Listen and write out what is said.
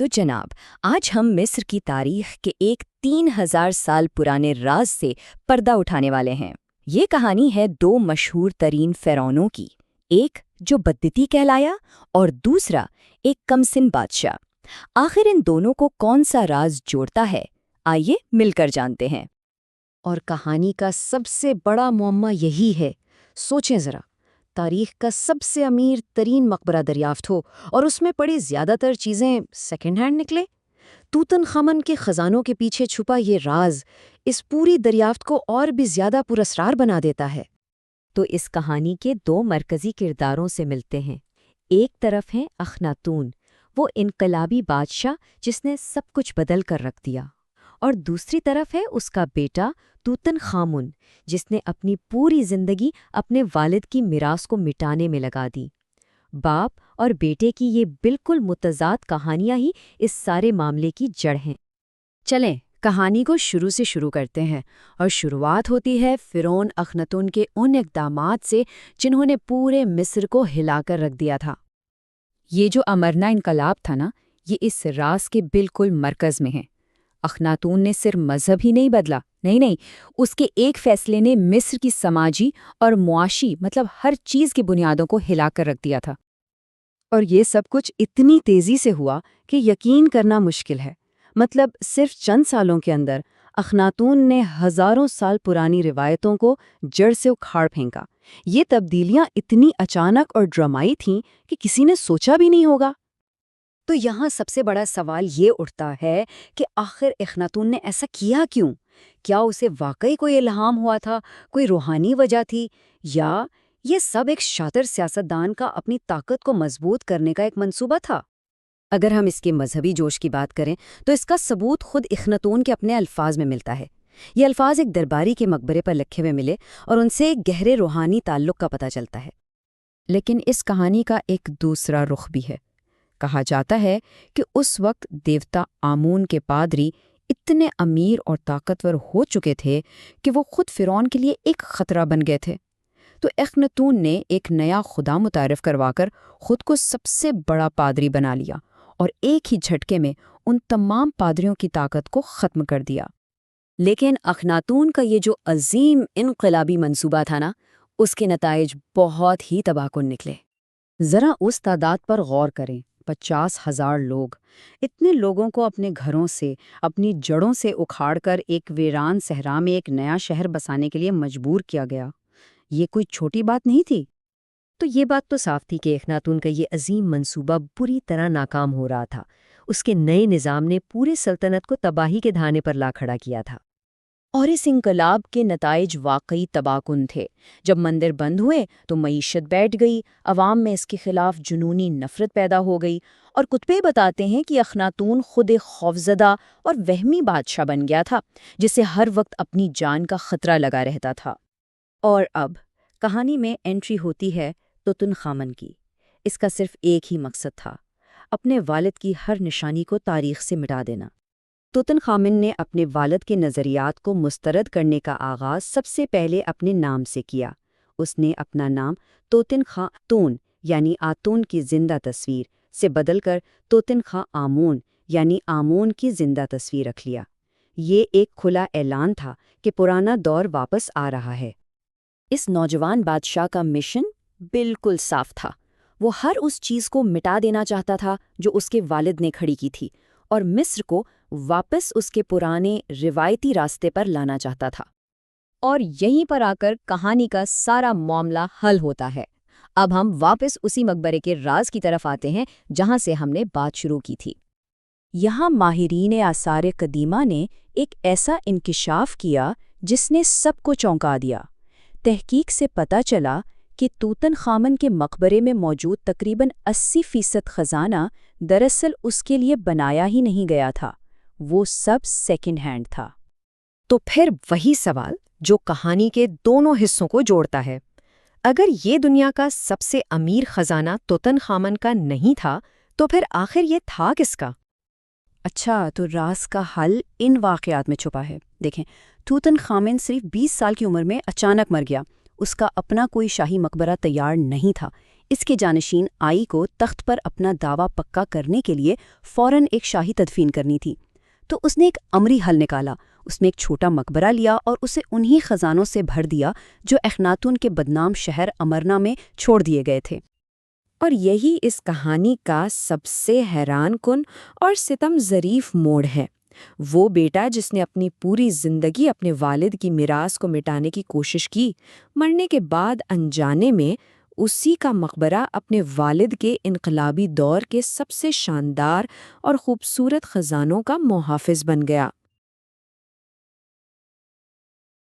تو جناب، آج ہم مصر کی تاریخ کے ایک 3000 سال پرانے راز سے پردہ اٹھانے والے ہیں۔ یہ کہانی ہے دو مشہور ترین فرعونوں کی، ایک جو بدتی کہلایا اور دوسرا ایک کمسن بادشاہ۔ آخر ان دونوں کو کون سا راز جوڑتا ہے؟ آئیے مل کر جانتے ہیں۔ اور کہانی کا سب سے بڑا معمہ یہی ہے۔ سوچیں ذرا، تاریخ کا سب سے امیر ترین مقبرہ دریافت ہو اور اس میں پڑی زیادہ تر چیزیں سیکنڈ ہینڈ نکلے۔ توتن خامن کے خزانوں کے پیچھے چھپا یہ راز اس پوری دریافت کو اور بھی زیادہ پراسرار بنا دیتا ہے۔ تو اس کہانی کے دو مرکزی کرداروں سے ملتے ہیں۔ ایک طرف ہے اخناتون، وہ انقلابی بادشاہ جس نے سب کچھ بدل کر رکھ دیا، اور دوسری طرف ہے اس کا بیٹا توتن خامن، جس نے اپنی پوری زندگی اپنے والد کی میراث کو مٹانے میں لگا دی۔ باپ اور بیٹے کی یہ بالکل متضاد کہانیاں ہی اس سارے معاملے کی جڑ ہیں۔ چلیں کہانی کو شروع سے شروع کرتے ہیں، اور شروعات ہوتی ہے فرعون اخناتون کے ان اقدامات سے جنہوں نے پورے مصر کو ہلا کر رکھ دیا تھا۔ یہ جو امرنا انقلاب تھا نا، یہ اس راز کے بالکل مرکز میں ہے۔ اخناتون نے صرف مذہب ہی نہیں بدلا، نہیں، اس کے ایک فیصلے نے مصر کی سماجی اور معاشی ہر چیز کی بنیادوں کو ہلا کر رکھ دیا تھا۔ اور یہ سب کچھ اتنی تیزی سے ہوا کہ یقین کرنا مشکل ہے۔ صرف چند سالوں کے اندر اخناتون نے ہزاروں سال پرانی روایتوں کو جڑ سے اکھاڑ پھینکا۔ یہ تبدیلیاں اتنی اچانک اور ڈرامائی تھیں کہ کسی نے سوچا بھی نہیں ہوگا۔ تو یہاں سب سے بڑا سوال یہ اٹھتا ہے کہ آخر اخناتون نے ایسا کیا کیوں؟ کیا اسے واقعی کوئی الہام ہوا تھا، کوئی روحانی وجہ تھی، یا یہ سب ایک شاطر سیاستدان کا اپنی طاقت کو مضبوط کرنے کا ایک منصوبہ تھا؟ اگر ہم اس کے مذہبی جوش کی بات کریں تو اس کا ثبوت خود اخناتون کے اپنے الفاظ میں ملتا ہے۔ یہ الفاظ ایک درباری کے مقبرے پر لکھے ہوئے ملے اور ان سے ایک گہرے روحانی تعلق کا پتہ چلتا ہے۔ لیکن اس کہانی کا ایک دوسرا رخ بھی ہے۔ کہا جاتا ہے کہ اس وقت دیوتا آمون کے پادری اتنے امیر اور طاقتور ہو چکے تھے کہ وہ خود فرعون کے لیے ایک خطرہ بن گئے تھے۔ تو اخناتون نے ایک نیا خدا متعارف کروا کر خود کو سب سے بڑا پادری بنا لیا اور ایک ہی جھٹکے میں ان تمام پادریوں کی طاقت کو ختم کر دیا۔ لیکن اخناتون کا یہ جو عظیم انقلابی منصوبہ تھا نا، اس کے نتائج بہت ہی تباہ کن نکلے۔ ذرا اس تعداد پر غور کریں، 50,000 لوگ۔ اتنے لوگوں کو اپنے گھروں سے، اپنی جڑوں سے اکھاڑ کر ایک ویران صحرا میں ایک نیا شہر بسانے کے لیے مجبور کیا گیا۔ یہ کوئی چھوٹی بات نہیں تھی۔ تو یہ بات تو صاف تھی کہ اخناتون کا یہ عظیم منصوبہ بری طرح ناکام ہو رہا تھا۔ اس کے نئے نظام نے پوری سلطنت کو تباہی کے دھانے پر لا کھڑا کیا تھا۔ اور اس انقلاب کے نتائج واقعی تباہ کن تھے۔ جب مندر بند ہوئے تو معیشت بیٹھ گئی، عوام میں اس کے خلاف جنونی نفرت پیدا ہو گئی، اور کتبے بتاتے ہیں کہ اخناتون خود ایک خوفزدہ اور وہمی بادشاہ بن گیا تھا، جسے ہر وقت اپنی جان کا خطرہ لگا رہتا تھا۔ اور اب کہانی میں انٹری ہوتی ہے توتن خامن کی۔ اس کا صرف ایک ہی مقصد تھا، اپنے والد کی ہر نشانی کو تاریخ سے مٹا دینا۔ توتن خامن نے اپنے والد کے نظریات کو مسترد کرنے کا آغاز سب سے پہلے اپنے نام سے کیا۔ اس نے اپنا نام توتن خاں تون یعنی آتون کی زندہ تصویر سے بدل کر توتن خاں آمون یعنی آمون کی زندہ تصویر رکھ لیا۔ یہ ایک کھلا اعلان تھا کہ پرانا دور واپس آ رہا ہے۔ اس نوجوان بادشاہ کا مشن بالکل صاف تھا۔ وہ ہر اس چیز کو مٹا دینا چاہتا تھا جو اس کے والد نے کھڑی کی تھی، اور مصر کو واپس اس کے پرانے روایتی راستے پر لانا چاہتا تھا۔ اور یہیں پر آ کر کہانی کا سارا معاملہ حل ہوتا ہے۔ اب ہم واپس اسی مقبرے کے راز کی طرف آتے ہیں جہاں سے ہم نے بات شروع کی تھی۔ یہاں ماہرین آثار قدیمہ نے ایک ایسا انکشاف کیا جس نے سب کو چونکا دیا۔ تحقیق سے پتہ چلا کہ توتن خامن کے مقبرے میں موجود تقریباً 80% خزانہ دراصل اس کے لیے بنایا ہی نہیں گیا تھا، وہ سب سیکنڈ ہینڈ تھا۔ تو پھر وہی سوال جو کہانی کے دونوں حصوں کو جوڑتا ہے، اگر یہ دنیا کا سب سے امیر خزانہ توتن خامن کا نہیں تھا تو پھر آخر یہ تھا کس کا؟ اچھا، تو راز کا حل ان واقعات میں چھپا ہے۔ دیکھیں، توتن خامن صرف 20 سال کی عمر میں اچانک مر گیا۔ اس کا اپنا کوئی شاہی مقبرہ تیار نہیں تھا۔ اس کے جانشین آئی کو تخت پر اپنا دعویٰ پکا کرنے کے لیے فوراً ایک شاہی تدفین کرنی تھی، تو اس نے ایک عمری حل نکالا۔ اس میں ایک چھوٹا مقبرہ لیا اور اسے انہی خزانوں سے بھر دیا جو اخناتون کے بدنام شہر امرنا میں چھوڑ دیے گئے تھے۔ اور یہی اس کہانی کا سب سے حیران کن اور ستم ظریف موڑ ہے۔ وہ بیٹا جس نے اپنی پوری زندگی اپنے والد کی میراث کو مٹانے کی کوشش کی، مرنے کے بعد انجانے میں اسی کا مقبرہ اپنے والد کے انقلابی دور کے سب سے شاندار اور خوبصورت خزانوں کا محافظ بن گیا۔